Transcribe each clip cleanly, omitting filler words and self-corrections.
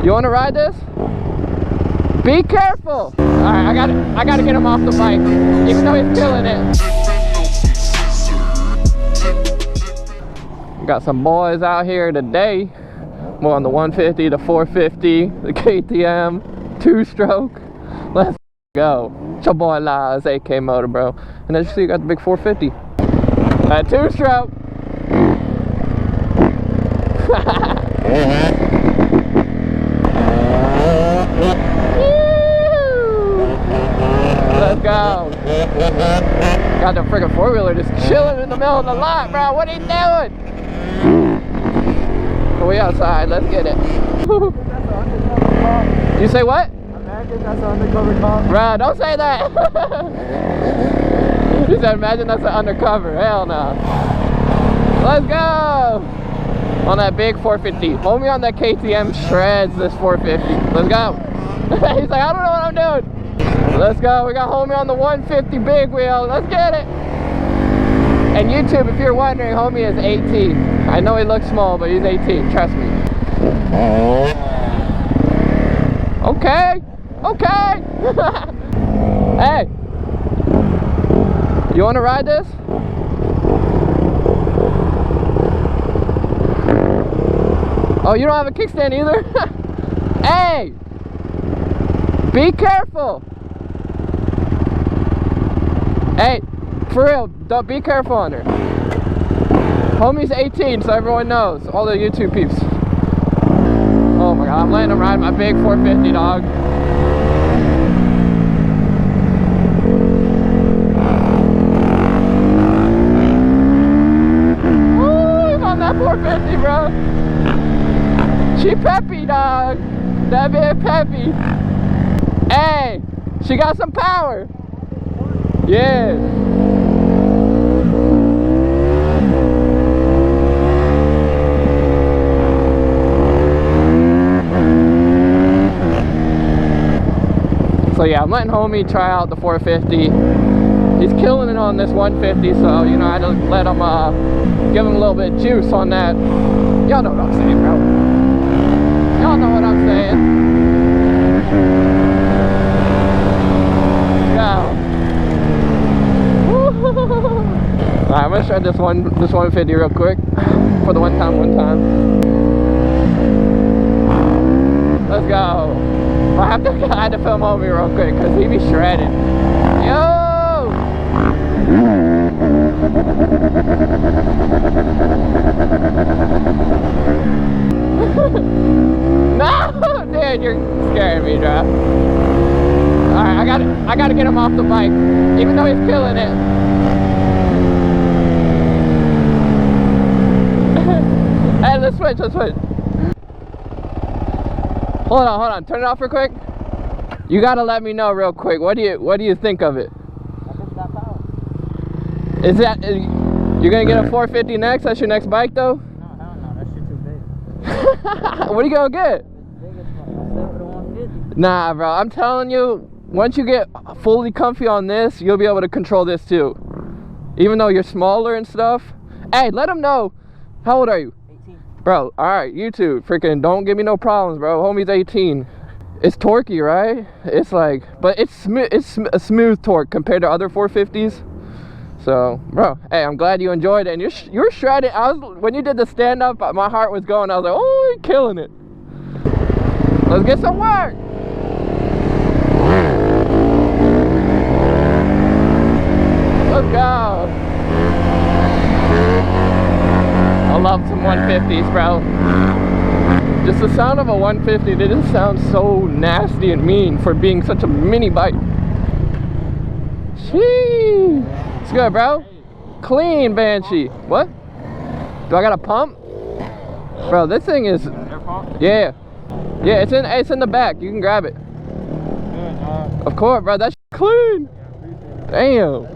You want to ride this? Be careful. All right, I gotta get him off the bike, even though he's killing it. Got some boys out here today. More on the 150, the 450, the KTM, 2-stroke. Let's go. It's your boy Lies, AK MotoBroo. And as you see, you got the big 450. That 2-stroke. Let's go. Got the friggin' 4-wheeler just chilling in the middle of the lot, bro. What are you doing? We outside. Let's get it. You say what? Imagine that's an undercover cop. Bro, don't say that. He said, imagine that's an undercover. Hell no. Let's go. On that big 450. Hold me on that KTM shreds this 450. Let's go. He's like, I don't know what I'm doing. Let's go. We got homie on the 150 big wheel. Let's get it. And YouTube, if you're wondering, homie is 18. I know he looks small, but he's 18. Trust me. Okay. Okay. Hey. You want to ride this? Oh, you don't have a kickstand either? Hey. Be careful. Hey, for real, don't be careful on her. Homie's 18, so everyone knows. All the YouTube peeps. Oh my god, I'm letting him ride my big 450, dog. Woo, he's on that 450, bro. She peppy, dog. That bit peppy. Hey, she got some power. Yeah. So yeah, I'm letting homie try out the 450. He's killing it on this 150, so you know I had to let him give him a little bit of juice on that. Y'all know what I'm saying, bro. Y'all know what I'm saying. Go. Alright, I'm gonna try this 150 real quick for the one time. Let's go. I had to film homie real quick because he be shredded. Yo! No! Dude, you're scaring me, bro. Alright, I gotta get him off the bike, even though he's killing it. Hey, let's switch. Hold on, turn it off real quick. You gotta let me know real quick. What do you think of it? I think it's got power. Is that you're gonna get a 450 next? That's your next bike though? No, that shit too big. What are you gonna get? Nah, bro, I'm telling you, once you get fully comfy on this, you'll be able to control this too. Even though you're smaller and stuff. Hey, let them know. How old are you? 18. Bro, alright, YouTube, freaking don't give me no problems, bro. Homie's 18. It's torquey, right? It's like, but it's a smooth torque compared to other 450s. So, bro, hey, I'm glad you enjoyed it. And you're shredded. When you did the stand-up, my heart was going. I was like, oh, you're killing it. Let's get some work. Let's go. I love some 150s, bro. Just the sound of a 150, they just sound so nasty and mean for being such a mini bike. Sheesh. It's good, bro. Clean Banshee. What? Do I got a pump? Bro, this thing is... Yeah. Yeah, it's in the back. You can grab it. Of course, bro. That's clean. Damn.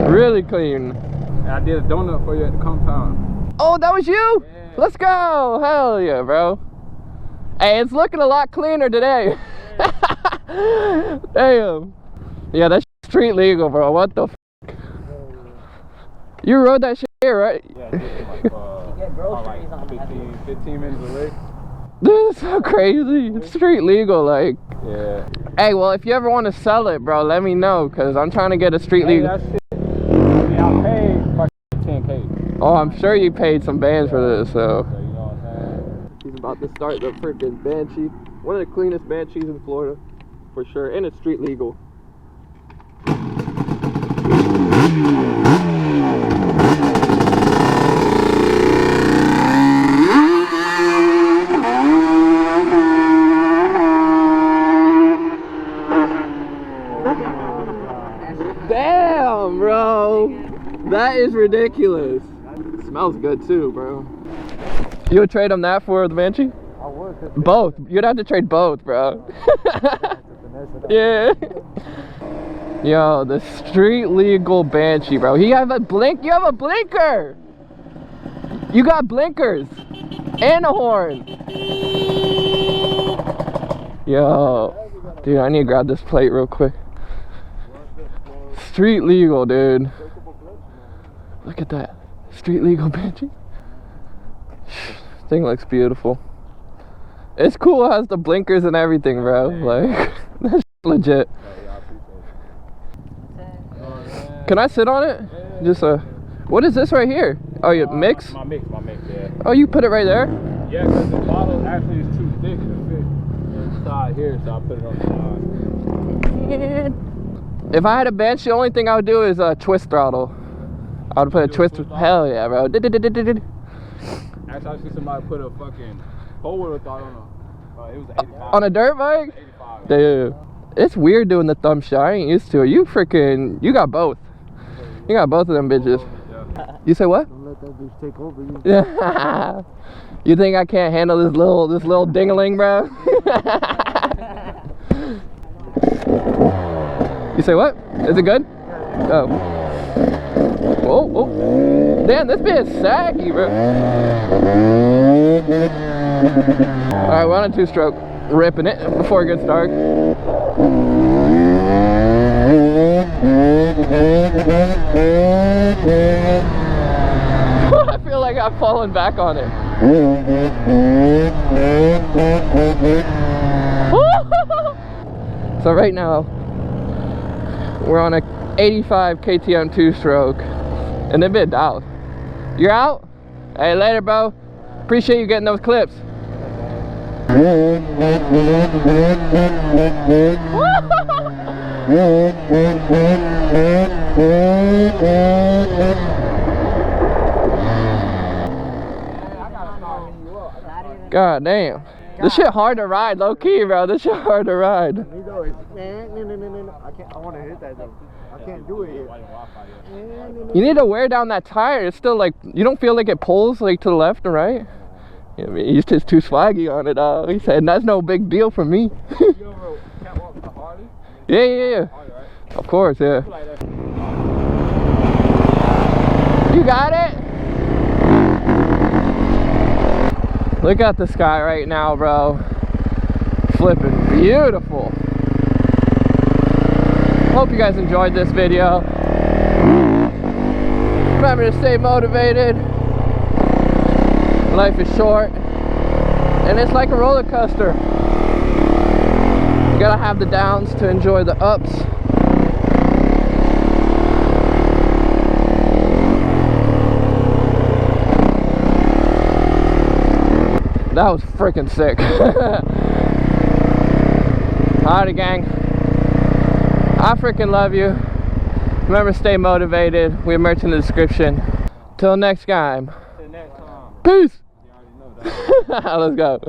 Really clean. I did a donut for you at the compound. Oh, that was you? Yeah. Let's go. Hell yeah, bro. Hey, it's looking a lot cleaner today. Damn. Yeah, that's street legal, bro. What the f? You rode that shit here, right? Yeah, I did like, 15 minutes away. This is so crazy. It's street legal, like. Yeah. Hey, well, if you ever want to sell it, bro, let me know, cause I'm trying to get a street legal. That shit. I mean, I paid fucking 10K. Oh, I'm sure you paid some bands for this, so. You know what I'm saying? He's about to start the freaking Banshee. One of the cleanest Banshees in Florida, for sure, and it's street legal. Damn, bro. That is ridiculous. It smells good too, bro. You would trade him that for the Banshee? I would. Both. You'd have to trade both, bro. Yeah. Yo, the street legal Banshee, bro. You have a blinker. You got blinkers and a horn. Yo, dude, I need to grab this plate real quick. Street legal, dude. Look at that. Street legal Banshee. Thing looks beautiful. It's cool, it has the blinkers and everything, bro. Like, that's legit. Can I sit on it? Just what is this right here? Oh, you mix? My mix, yeah. Oh, you put it right there? Yeah, because the bottle actually is too thick to fit inside here, so I put it on the side. If I had a bench, the only thing I would do is twist throttle. I would put a twist. Hell yeah, bro. Actually, I see somebody put a fucking four-wheel throttle on it was 85. On a dirt bike? 85. Dude, it's weird doing the Thumpstar. I ain't used to it. You got both. You got both of them bitches. Yeah. You say what? Don't let that bitch take over you. Yeah. You think I can't handle this little dingling, bro? You say what? Is it good? Oh. Whoa, whoa. Damn, this bit is saggy, bro. Alright, we're on a two-stroke. Ripping it before it gets dark. I feel like I've fallen back on it. So right now, we're on a 85 KTM two-stroke, and they've been out. You're out? Hey, later, bro. Appreciate you getting those clips. God damn. This shit hard to ride, low key, bro. This shit hard to ride. No. I can't. I want to hit that though. I can't do it here. You need to wear down that tire. It's still like, you don't feel like it pulls like to the left and right? Yeah, I mean, he's just too swaggy on it. He said, that's no big deal for me. Yeah. Of course, yeah. You got it? Look at the sky right now, bro. Flipping beautiful. Hope you guys enjoyed this video. Remember to stay motivated. Life is short, and it's like a roller coaster. You gotta have the downs to enjoy the ups. That was freaking sick. Alrighty, gang. I freaking love you. Remember, stay motivated. We have merch in the description. Till next time. Peace. Let's go.